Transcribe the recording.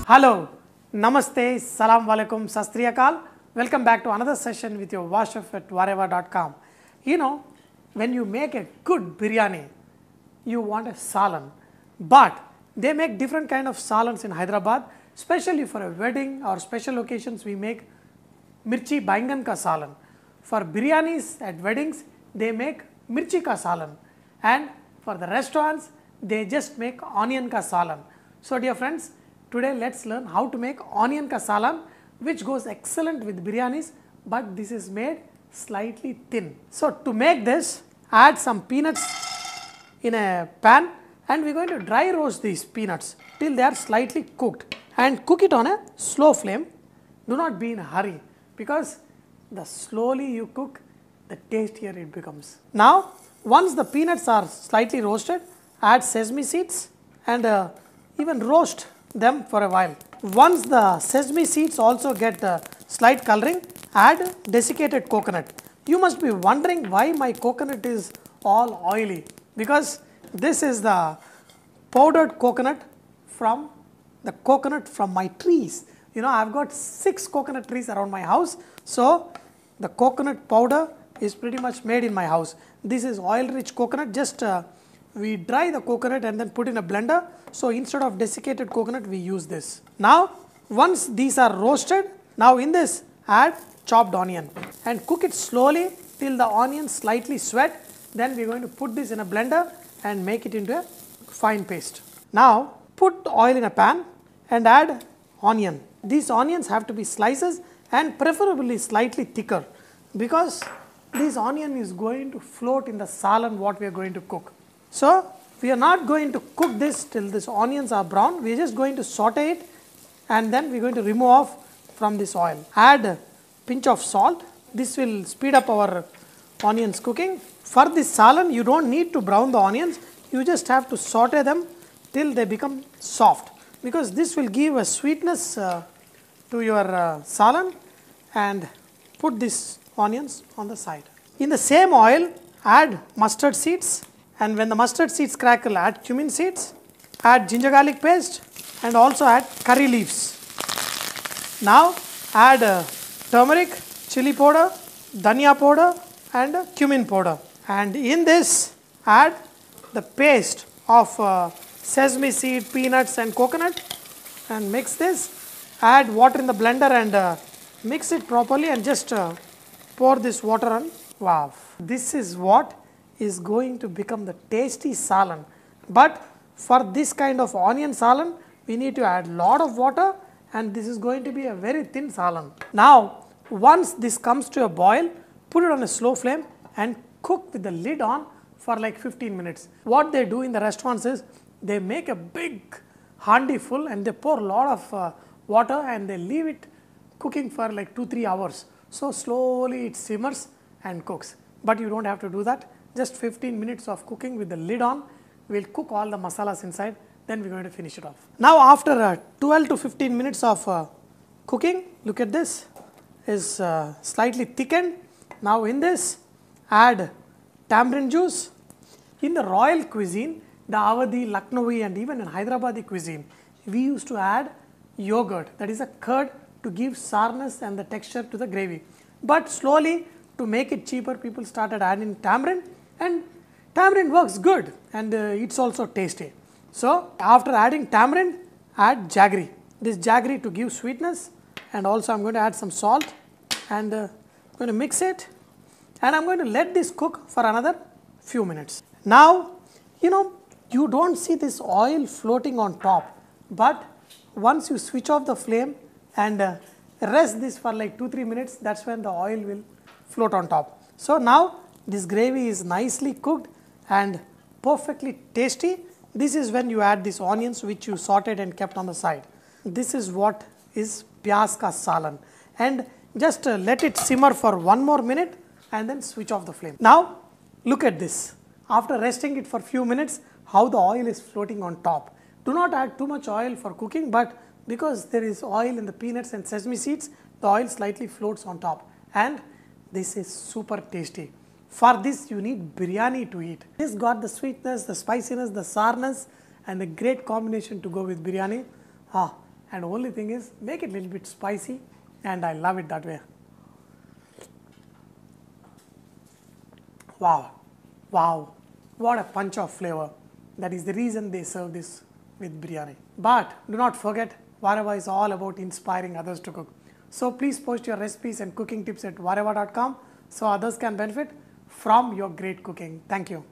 Hello, Namaste, Salam Walaikum, Sastriyakal. Welcome back to another session with your washchef at whatever.com. You know, when you make a good biryani, you want a salan, but they make different kind of salans in Hyderabad, especially for a wedding or special occasions we make mirchi bangan ka salan. For biryanis at weddings, they make mirchi ka salan, and for the restaurants, they just make onion ka salan. So dear friends, today let's learn how to make onion ka salan, which goes excellent with biryanis, but this is made slightly thin. So to make this, add some peanuts in a pan, and we're going to dry roast these peanuts till they are slightly cooked, and cook it on a slow flame. Do not be in a hurry, because the slowly you cook, the tastier it becomes. Now, once the peanuts are slightly roasted, add sesame seeds and even roast them for a while. Once the sesame seeds also get slight coloring, add desiccated coconut. You must be wondering why my coconut is all oily, because this is the powdered coconut from my trees. You know, I've got 6 coconut trees around my house, so the coconut powder is pretty much made in my house. This is oil rich coconut, just we dry the coconut and then put in a blender. So instead of desiccated coconut, we use this. Now, once these are roasted, now in this add chopped onion and cook it slowly till the onion slightly sweat. Then we are going to put this in a blender and make it into a fine paste. Now, put oil in a pan and add onion. These onions have to be slices and preferably slightly thicker, because this onion is going to float in the salan what we are going to cook. So, we are not going to cook this till these onions are brown. We are just going to saute it and then we are going to remove off from this oil. Add a pinch of salt. This will speed up our onions cooking. For this salan, you don't need to brown the onions. You just have to saute them till they become soft, because this will give a sweetness to your salan. And put these onions on the side. In the same oil, add mustard seeds, and when the mustard seeds crackle, add cumin seeds, add ginger garlic paste, and also add curry leaves. Now add turmeric, chili powder, dhania powder, and cumin powder. And in this, add the paste of sesame seed, peanuts, and coconut, and mix this. Add water in the blender and mix it properly, and just pour this water on. Wow, this is what is going to become the tasty salan. But for this kind of onion salan, we need to add lot of water, and this is going to be a very thin salan. Now, once this comes to a boil, put it on a slow flame and cook with the lid on for like 15 minutes. What they do in the restaurants is they make a big handi full and they pour a lot of water and they leave it cooking for like 2-3 hours. So slowly it simmers and cooks. But you don't have to do that. Just 15 minutes of cooking with the lid on. We'll cook all the masalas inside. Then we're going to finish it off. Now after 12 to 15 minutes of cooking, look at this, is slightly thickened. Now in this, add tamarind juice. In the royal cuisine, the Awadhi, Lucknowi, and even in Hyderabadi cuisine, we used to add yogurt, that is a curd, to give sourness and the texture to the gravy. But slowly, to make it cheaper, people started adding tamarind, and tamarind works good and it's also tasty. So after adding tamarind, add jaggery. This jaggery to give sweetness, and also I'm going to add some salt and I'm going to mix it, and I'm going to let this cook for another few minutes. Now, you know, you don't see this oil floating on top, but once you switch off the flame and rest this for like 2-3 minutes, that's when the oil will float on top. So now this gravy is nicely cooked and perfectly tasty. This is when you add these onions which you sauteed and kept on the side. This is what is pyaz ka salan, and just let it simmer for 1 more minute and then switch off the flame. Now look at this. After resting it for few minutes, how the oil is floating on top. Do not add too much oil for cooking, but because there is oil in the peanuts and sesame seeds, the oil slightly floats on top, and this is super tasty. For this, you need biryani to eat. This got the sweetness, the spiciness, the sourness, and a great combination to go with biryani. And the only thing is, make it a little bit spicy, and I love it that way. Wow, wow, what a punch of flavor. That is the reason they serve this with biryani. But do not forget, Vareva is all about inspiring others to cook. So please post your recipes and cooking tips at vareva.com so others can benefit from your great cooking. Thank you.